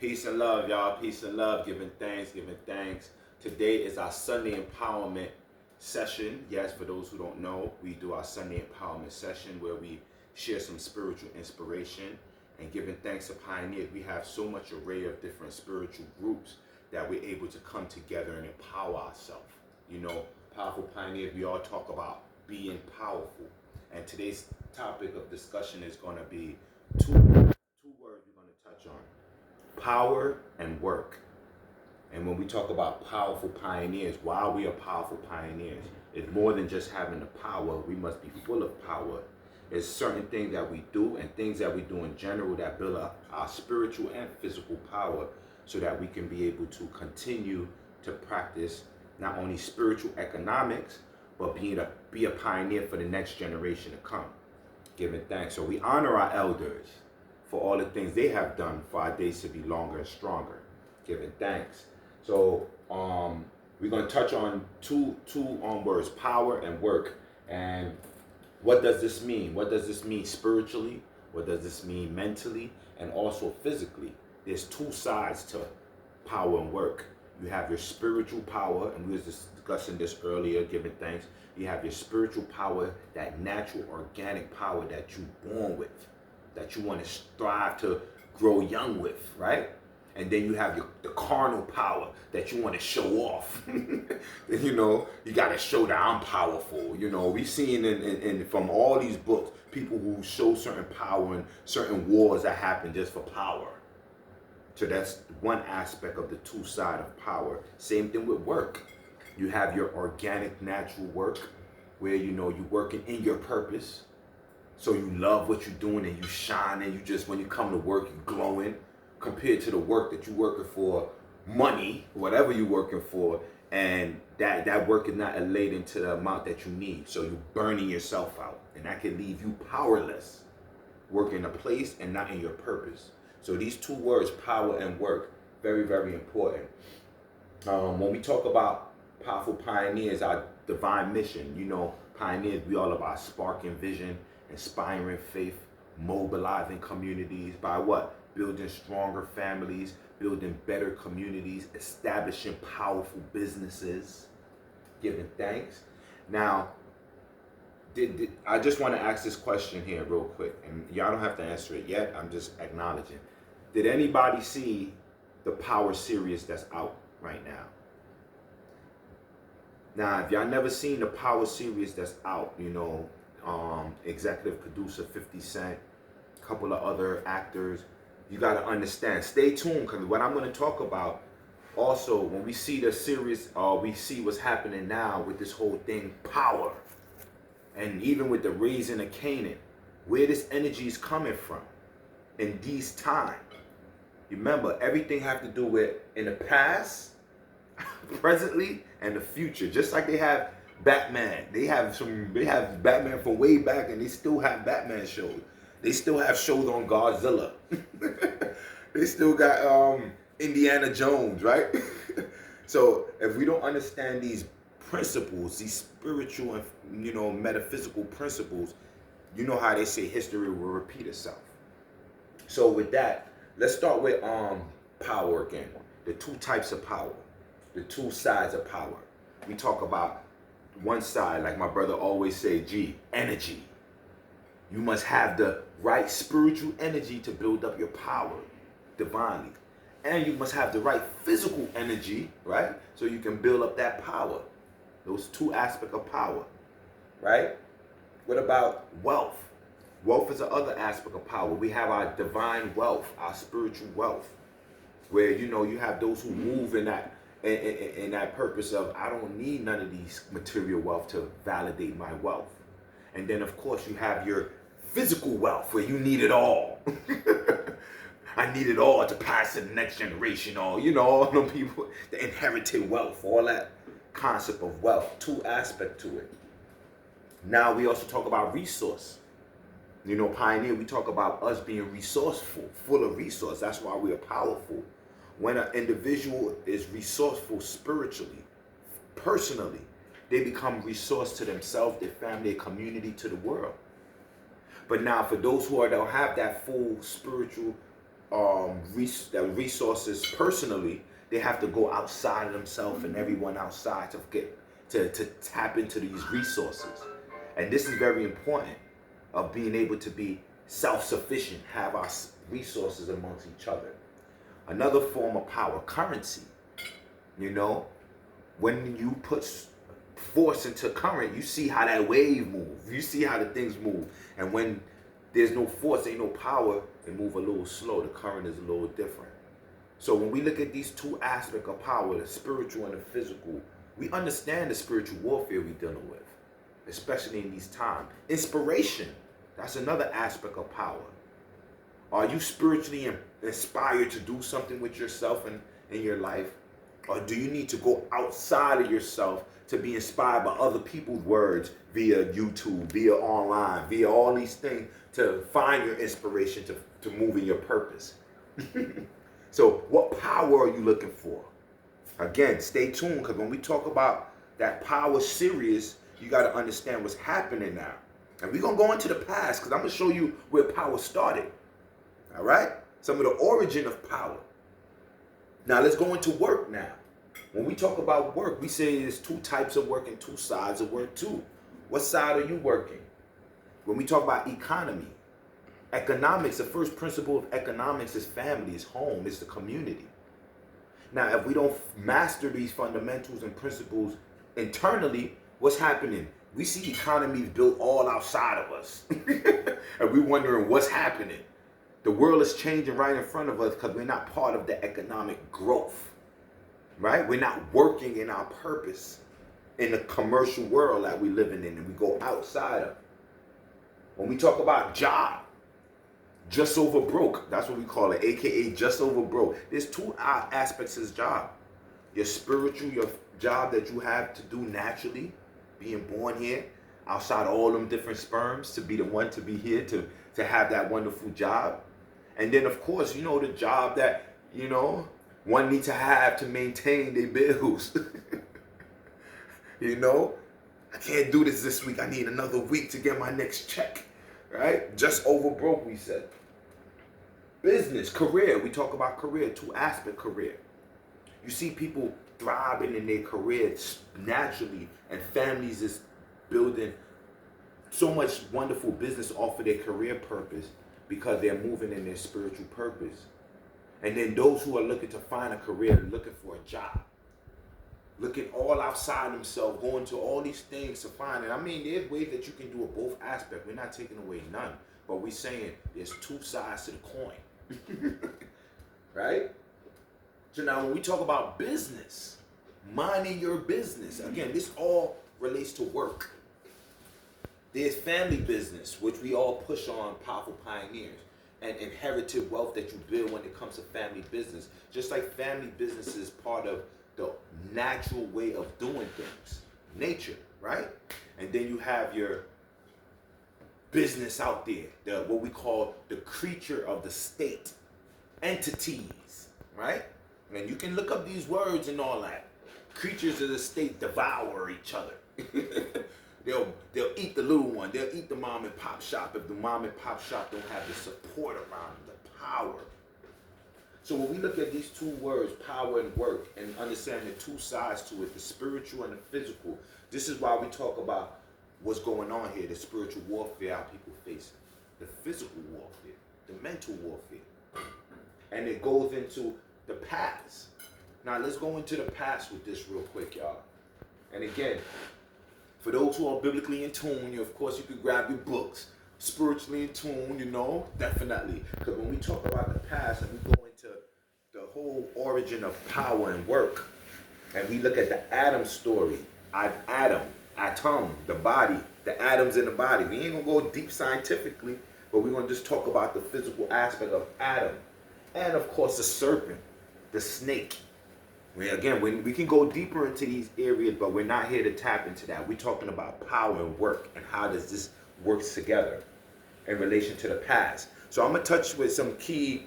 Peace and love, y'all. Peace and love. Giving thanks, giving thanks. Today is our Sunday empowerment session. Yes, for those who don't know, we do our Sunday empowerment session where we share some spiritual inspiration and giving thanks to pioneers. We have so much array of different spiritual groups that we're able to come together and empower ourselves. You know, powerful pioneers, we all talk about being powerful. And today's topic of discussion is going to be two words we're going to touch on. Power and work. And when we talk about powerful pioneers, why we are powerful pioneers, it's more than just having the power. We must be full of power. There's certain things that we do and things that we do in general that build up our spiritual and physical power so that we can be able to continue to practice not only spiritual economics, but be a pioneer for the next generation to come. Giving thanks. So we honor our elders for all the things they have done for our days to be longer and stronger. Giving thanks. So we're going to touch on two words, power and work. And what does this mean? What does this mean spiritually? What does this mean mentally? And also physically? There's two sides to power and work. You have your spiritual power, and we were discussing this earlier, giving thanks. You have your spiritual power, that natural organic power that you're born with, that you want to strive to grow young with, right? And then you have the carnal power that you want to show off. You know, you got to show that I'm powerful. You know, we've seen in from all these books, people who show certain power and certain wars that happen just for power. So that's one aspect of the two sides of power. Same thing with work. You have your organic, natural work where, you know, you're working in your purpose. So you love what you're doing and you shine and you just, when you come to work, you're glowing compared to the work that you're working for money, whatever you're working for, and that work is not elating to the amount that you need. So you're burning yourself out, and that can leave you powerless, working in a place and not in your purpose. So these two words, power and work, very, very important. When we talk about powerful pioneers, our divine mission, you know, pioneers, we all about sparking vision, inspiring faith, mobilizing communities by what? Building stronger families, building better communities, establishing powerful businesses, giving thanks. Now, I just want to ask this question here real quick, and y'all don't have to answer it yet. I'm just acknowledging. Did anybody see the Power series that's out right now? Now, if y'all never seen the Power series that's out, you know, executive producer 50 Cent, a couple of other actors, you got to understand. Stay tuned, because what I'm going to talk about also, when we see the series, we see what's happening now with this whole thing, power. And even with the raising of Kanan, where this energy is coming from in these times. Remember, everything have to do with in the past, presently, and the future. Just like they have Batman. They have Batman from way back, and they still have Batman shows. They still have shows on Godzilla. They still got Indiana Jones, right? So if we don't understand these principles, these spiritual and, you know, metaphysical principles, you know how they say history will repeat itself. So with that, let's start with power again. The two types of power, the two sides of power. We talk about one side, like my brother always say, energy. You must have the right spiritual energy to build up your power divinely. And you must have the right physical energy, right? So you can build up that power. Those two aspects of power, right? What about wealth? Wealth is the other aspect of power. We have our divine wealth, our spiritual wealth, where, you know, you have those who move in that purpose of, I don't need none of these material wealth to validate my wealth. And then, of course, you have your physical wealth, where you need it all. I need it all to pass to the next generation, or, you know, all them people, the inherited wealth, all that concept of wealth, two aspects to it. Now we also talk about resource. You know, pioneer, we talk about us being resourceful, full of resource. That's why we are powerful. When an individual is resourceful spiritually, personally, they become resource to themselves, their family, their community, to the world. But now for those who don't have that full spiritual resources personally, they have to go outside of themselves and everyone outside to get to tap into these resources. And this is very important of being able to be self-sufficient, have our resources amongst each other. Another form of power, currency. You know, when you put force into current, you see how that wave moves. You see how the things move. And when there's no force, ain't no power, they move a little slow. The current is a little different. So when we look at these two aspects of power, the spiritual and the physical, we understand the spiritual warfare we're dealing with, especially in these times. Inspiration, that's another aspect of power. Are you spiritually inspired to do something with yourself and in your life? Or do you need to go outside of yourself to be inspired by other people's words via YouTube, via online, via all these things to find your inspiration to move in your purpose? So what power are you looking for? Again, stay tuned, because when we talk about that power series, you got to understand what's happening now. And we're going to go into the past, because I'm going to show you where power started. All right? Some of the origin of power. Now let's go into work now. When we talk about work, we say there's two types of work and two sides of work too. What side are you working? When we talk about economy, economics, the first principle of economics is family, is home, is the community. Now, if we don't master these fundamentals and principles internally, what's happening? We see economies built all outside of us. And we're wondering what's happening. The world is changing right in front of us because we're not part of the economic growth, right? We're not working in our purpose in the commercial world that we're living in, and we go outside of. When we talk about job, just over broke, that's what we call it, aka just over broke. There's two aspects of this job. Your spiritual, your job that you have to do naturally, being born here, outside all them different sperms, to be the one to be here, to have that wonderful job. And then, of course, you know, the job that, you know, one needs to have to maintain their bills. You know, I can't do this week. I need another week to get my next check, right? Just over broke, we said. Business, career. We talk about career, two aspect career. You see people thriving in their careers naturally, and families is building so much wonderful business off of their career purpose, because they're moving in their spiritual purpose. And then those who are looking to find a career, looking for a job, looking all outside themselves, going to all these things to find it. I mean, there's ways that you can do it both aspects. We're not taking away none, but we're saying there's two sides to the coin. Right? So now when we talk about business, minding your business, again, this all relates to work. There's family business, which we all push on, powerful pioneers, and inherited wealth that you build when it comes to family business. Just like family business is part of the natural way of doing things, nature, right? And then you have your business out there, what we call the creature of the state, entities, right? And you can look up these words and all that. Creatures of the state devour each other. They'll eat the little one. They'll eat the mom and pop shop if the mom and pop shop don't have the support around them, the power. So when we look at these two words, power and work, and understand the two sides to it, the spiritual and the physical, this is why we talk about what's going on here, the spiritual warfare our people face, the physical warfare, the mental warfare. And it goes into the past. Now let's go into the past with this real quick, y'all. And again, for those who are biblically in tune, of course, you could grab your books. Spiritually in tune, you know, definitely. Because when we talk about the past and we go into the whole origin of power and work, and we look at the atom story, atom, the body, the atoms in the body. We ain't going to go deep scientifically, but we're going to just talk about the physical aspect of atom. And, of course, the serpent, the snake. Again, we can go deeper into these areas, but we're not here to tap into that. We're talking about power and work and how does this work together in relation to the past. So I'm going to touch with some key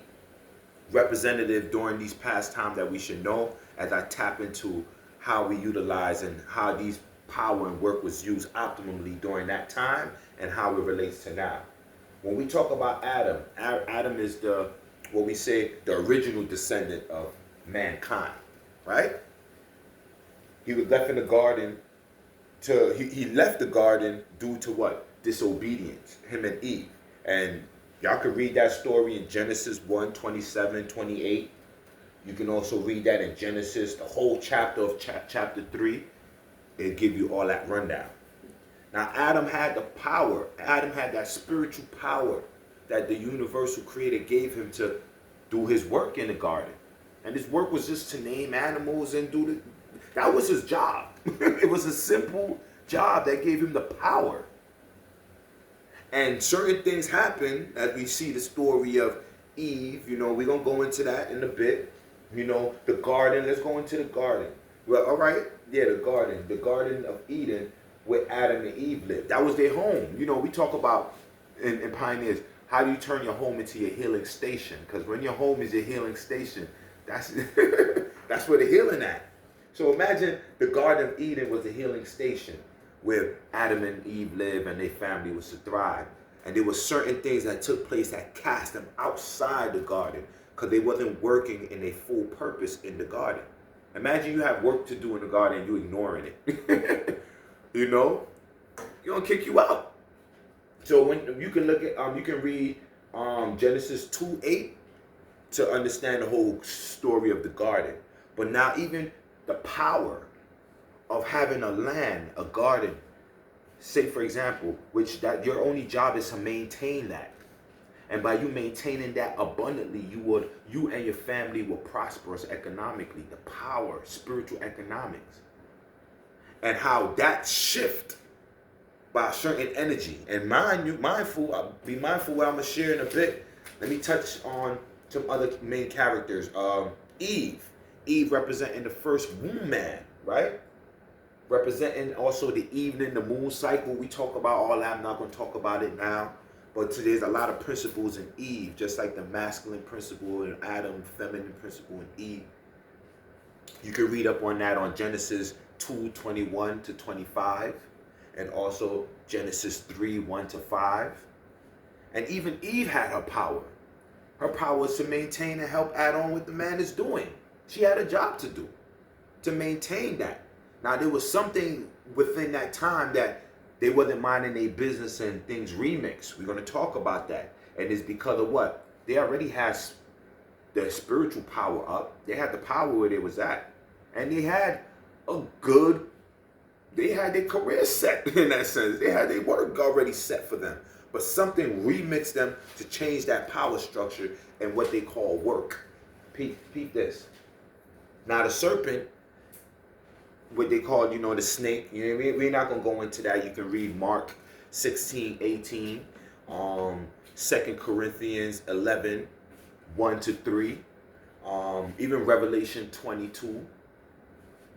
representatives during these past times that we should know as I tap into how we utilize and how these power and work was used optimally during that time and how it relates to now. When we talk about Adam, Adam is the what we say, the original descendant of mankind, right? He was left in the garden he left the garden due to what? Disobedience, him and Eve. And y'all can read that story in Genesis 1, 27, 28. You can also read that in Genesis, the whole chapter of chapter 3. It'll give you all that rundown. Now, Adam had the power. Adam had that spiritual power that the universal creator gave him to do his work in the garden. And his work was just to name animals and that was his job. It was a simple job that gave him the power. And certain things happen as we see the story of Eve. We're going to go into that in a bit. The garden. Let's go into the garden. Well, all right. Yeah, the garden. The Garden of Eden where Adam and Eve lived. That was their home. We talk about in Pioneers, how do you turn your home into your healing station? Because when your home is your healing station, that's that's where the healing at. So imagine the Garden of Eden was the healing station where Adam and Eve lived and their family was to thrive. And there were certain things that took place that cast them outside the garden because they wasn't working in a full purpose in the garden. Imagine you have work to do in the garden and you ignoring it. You're going to kick you out. So when you can look at, you can read Genesis 2:8 to understand the whole story of the garden. But now even the power of having a land, a garden, say for example, which that your only job is to maintain that. And by you maintaining that abundantly, you and your family will prosper economically. The power, spiritual economics. And how that shift by a certain energy. And be mindful what I'm going to share in a bit. Let me touch on some other main characters. Eve representing the first womb man, right? Representing also the evening, the moon cycle. We talk about all that. I'm not going to talk about it now. But there's a lot of principles in Eve, just like the masculine principle in Adam, feminine principle in Eve. You can read up on that on Genesis 2:21 to 25. And also Genesis 3:1 to 5. And even Eve had her power. Her power was to maintain and help add on what the man is doing. She had a job to do, to maintain that. Now, there was something within that time that they wasn't minding their business and things remixed. We're going to talk about that. And it's because of what? They already had their spiritual power up. They had the power where they was at. And they had their career set in that sense. They had their work already set for them. But something remixed them to change that power structure and what they call work. Peep this. Now the serpent, what they call, the snake, we're not going to go into that. You can read Mark 16:18, 2 Corinthians 11, 1 to 3, even Revelation 22,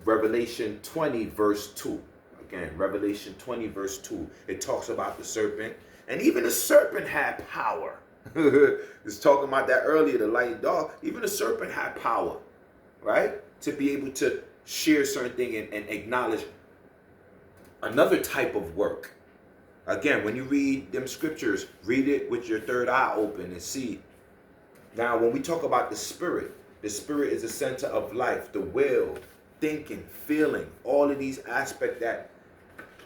Revelation 20, verse 2. Again, Revelation 20, verse 2. It talks about the serpent. And even the serpent had power. It's talking about that earlier, the light dog. Even the serpent had power, right? To be able to share certain thing and acknowledge another type of work. Again, when you read them scriptures, read it with your third eye open and see. Now, when we talk about the spirit is the center of life, the will, thinking, feeling, all of these aspects that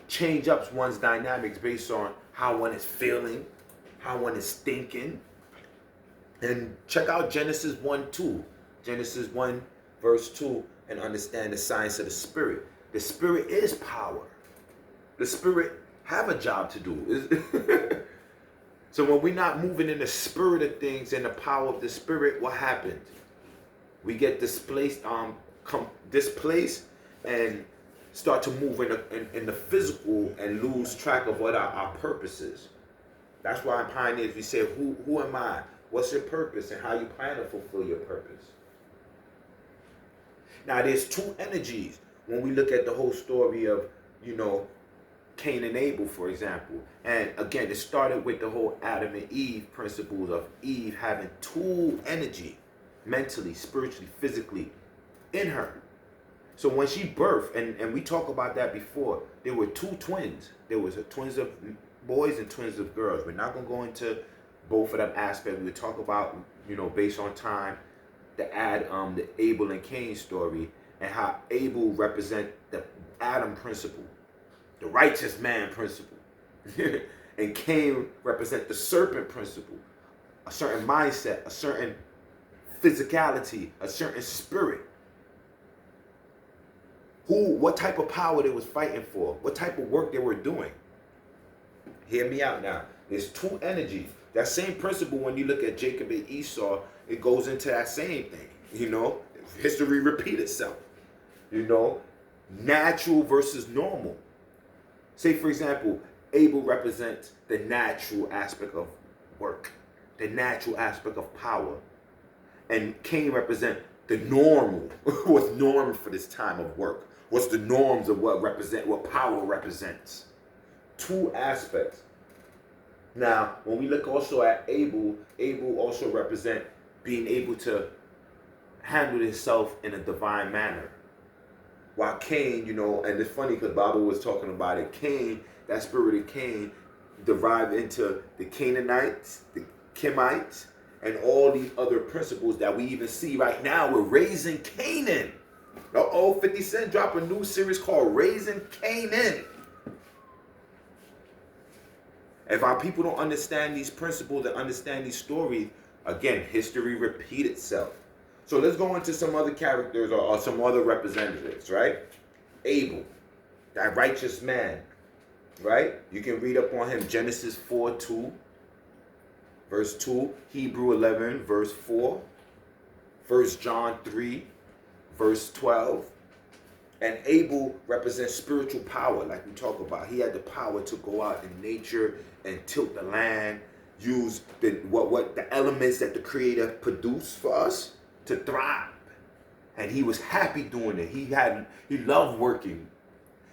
change up one's dynamics based on how one is feeling, how one is thinking. And check out Genesis 1:2. Genesis 1, verse 2, and understand the science of the spirit. The spirit is power. The spirit have a job to do. So when we're not moving in the spirit of things and the power of the spirit, what happens? We get displaced and start to move in the physical and lose track of what our purpose is. That's why in Pioneers we say, who am I? What's your purpose and how you plan to fulfill your purpose? Now there's two energies when we look at the whole story of, Cain and Abel, for example. And again, it started with the whole Adam and Eve principles of Eve having two energy, mentally, spiritually, physically, in her. So when she birthed, and we talked about that before, there were two twins. There was twins of boys and twins of girls. We're not going to go into both of them aspects. We'll talk about based on time, to add the Abel and Cain story, and how Abel represent the Adam principle, the righteous man principle, and Cain represent the serpent principle, a certain mindset, a certain physicality, a certain spirit. What type of power they was fighting for, what type of work they were doing. Hear me out now. There's two energies. That same principle, when you look at Jacob and Esau, it goes into that same thing. History repeat itself. Natural versus normal. Say, for example, Abel represents the natural aspect of work, the natural aspect of power. And Cain represent the normal. What's normal for this time of work? What's the norms of what power represents? Two aspects. Now, when we look also at Abel also represent being able to handle himself in a divine manner. While Cain, and it's funny because Bible was talking about it, Cain, that spirit of Cain derived into the Canaanites, the Kemites, and all these other principles that we even see right now. We're raising Kanan. 50 Cent dropped a new series called Raising Kanan. If our people don't understand these principles and understand these stories, again, history repeat itself. So let's go into some other characters or some other representatives, right? Abel, that righteous man, right? You can read up on him, Genesis 4:2, verse 2, Hebrew 11, verse 4, 1 John 3, verse 12. And Abel represents spiritual power, like we talk about. He had the power to go out in nature and tilt the land, use the elements that the Creator produced for us to thrive. And he was happy doing it. He loved working.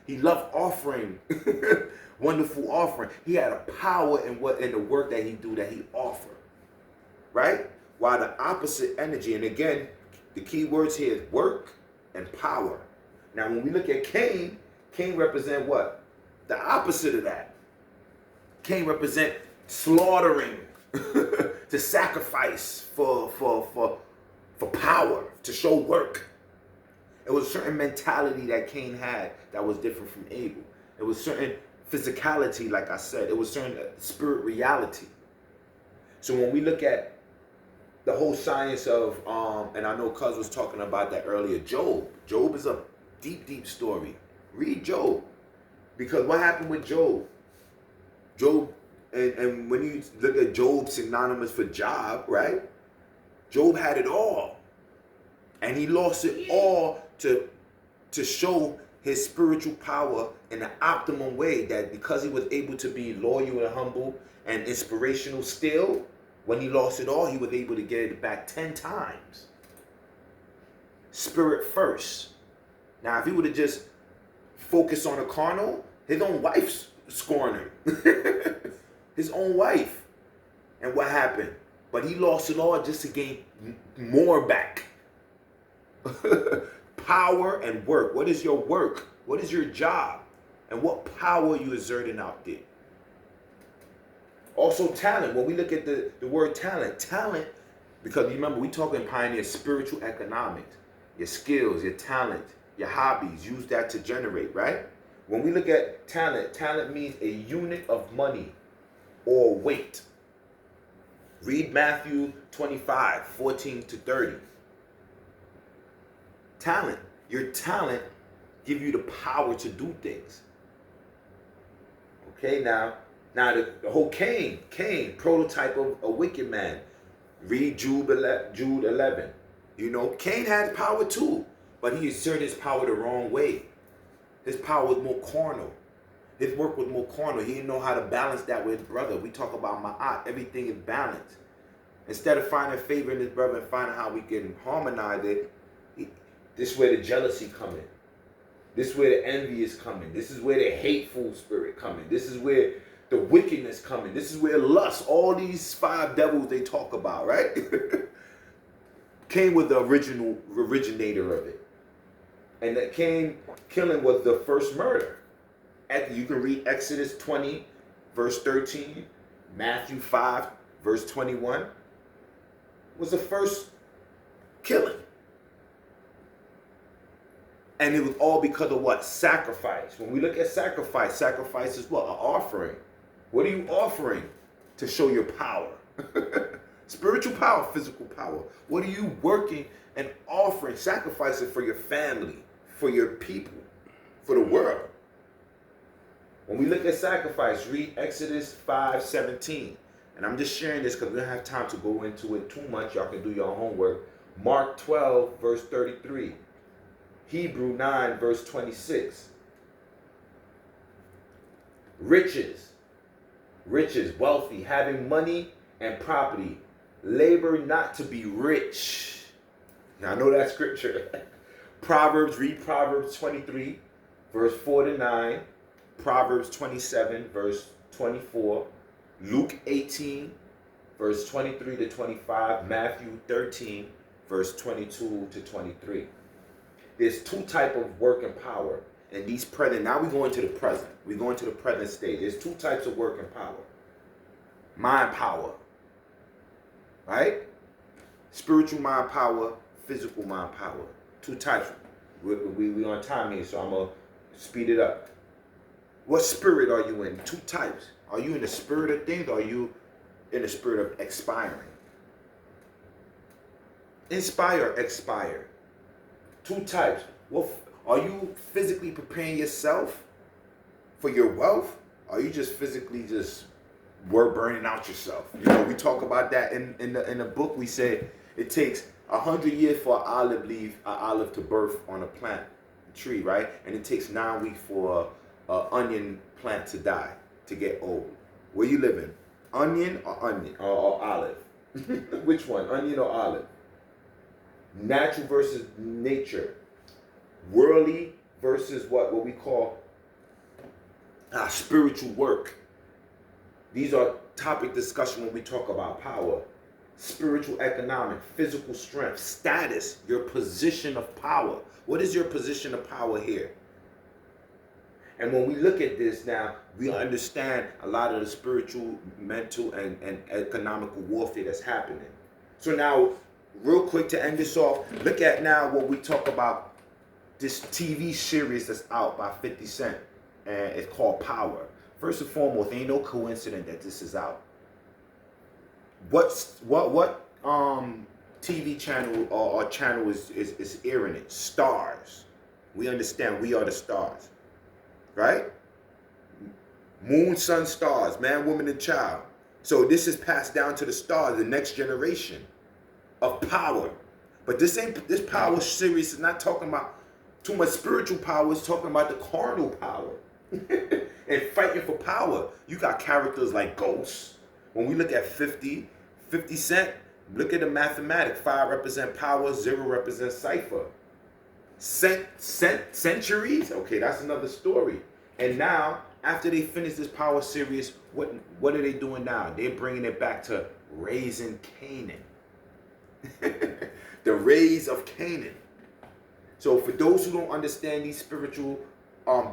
He loved offering wonderful offering. He had a power in the work that he do, that he offered. Right? While the opposite energy, and again, the key words here is work and power. Now, when we look at Cain represent what? The opposite of that. Cain represent slaughtering, to sacrifice for power, to show work. It was a certain mentality that Cain had that was different from Abel. It was certain physicality, like I said. It was certain spirit reality. So when we look at the whole science of, and I know Cuz was talking about that earlier, Job. Job is a deep, deep story. Read Job. Because what happened with Job? Job, and when you look at Job synonymous for job, right? Job had it all. And he lost it all to show his spiritual power in an optimum way, that because he was able to be loyal and humble and inspirational still, when he lost it all, he was able to get it back 10 times. Spirit first. Now, if he would have just focused on the carnal, his own wife's scorned him. His own wife. And what happened? But he lost it all just to gain more back. Power and work. What is your work? What is your job? And what power are you exerting out there? Also talent. When we look at the word talent, because remember, we talking pioneer spiritual economics. Your skills, your talent, your hobbies, use that to generate, right? When we look at talent means a unit of money or weight. Read Matthew 25, 14 to 30. Talent. Your talent give you the power to do things. Okay, now the whole Cain, prototype of a wicked man. Read Jude 11. Cain had power too, but he exerted his power the wrong way. His power was more carnal. His work was more carnal. He didn't know how to balance that with his brother. We talk about ma'at. Everything is balanced. Instead of finding favor in his brother and finding how we can harmonize it, this is where the jealousy come in. This is where the envy is coming. This is where the hateful spirit coming. This is where the wickedness coming. This is where lust, all these 5 devils they talk about, right? Cain was the originator of it. And that Cain killing was the first murder. You can read Exodus 20, verse 13, Matthew 5, verse 21. was the first killing. And it was all because of what? Sacrifice. When we look at sacrifice, sacrifice is what? An offering. What are you offering to show your power? Spiritual power, physical power. What are you working and offering, sacrificing for your family, for your people, for the world? When we look at sacrifice, read Exodus 5:17. And I'm just sharing this because we don't have time to go into it too much. Y'all can do your homework. Mark 12, verse 33. Hebrew 9, verse 26. Riches, wealthy, having money and property. Labor not to be rich. Now I know that scripture. Read Proverbs 23, verse 4 to 9. Proverbs 27, verse 24. Luke 18, verse 23 to 25. Matthew 13, verse 22 to 23. There's two types of work and power. And these present, now we go into the present. We go into the present stage. There's two types of work and power. Mind power. Right? Spiritual mind power, physical mind power. Two types. We on time here, so I'm going to speed it up. What spirit are you in? Two types. Are you in the spirit of things, or are you in the spirit of expiring? Inspire, expire. Two types. Well, are you physically preparing yourself for your wealth? Or are you just physically burning out yourself? You know, we talk about that in the book. We say it takes 100 years for an olive to birth on a plant, a tree, right? And it takes 9 weeks for an onion plant to die, to get old. Where you living? Onion or olive? Which one? Onion or olive? Natural versus nature. Worldly versus what we call spiritual work. These are topic discussion when we talk about power. Spiritual, economic, physical strength, status, your position of power. What is your position of power here? And when we look at this now, we understand a lot of the spiritual, mental, and economical warfare that's happening. So now, real quick to end this off, look at now what we talk about, this TV series that's out by 50 Cent, and it's called Power. First and foremost, ain't no coincidence that this is out. What TV channel or channel is airing it? Starz. We understand we are the stars, right? Moon, sun, stars, man, woman, and child. So this is passed down to the stars, the next generation of power. But this power series is not talking about too much spiritual power. It's talking about the carnal power and fighting for power. You got characters like Ghost. When we look at 50 Cent, look at the mathematics. 5 represent power, 0 represents cipher. Centuries? Okay, that's another story. And now, after they finish this power series, what are they doing now? They're bringing it back to raising Kanan. The rays of Kanan. So for those who don't understand these spiritual,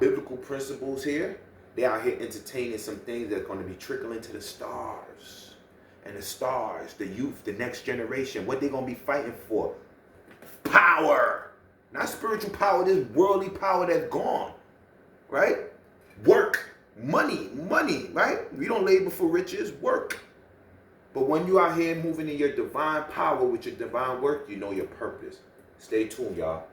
biblical principles here, they out here entertaining some things that's going to be trickling to the stars. And the stars, the youth, the next generation, what they're going to be fighting for? Power. Not spiritual power, this worldly power that's gone. Right? Work. Money, right? We don't labor for riches, work. But when you out here moving in your divine power with your divine work, you know your purpose. Stay tuned, y'all.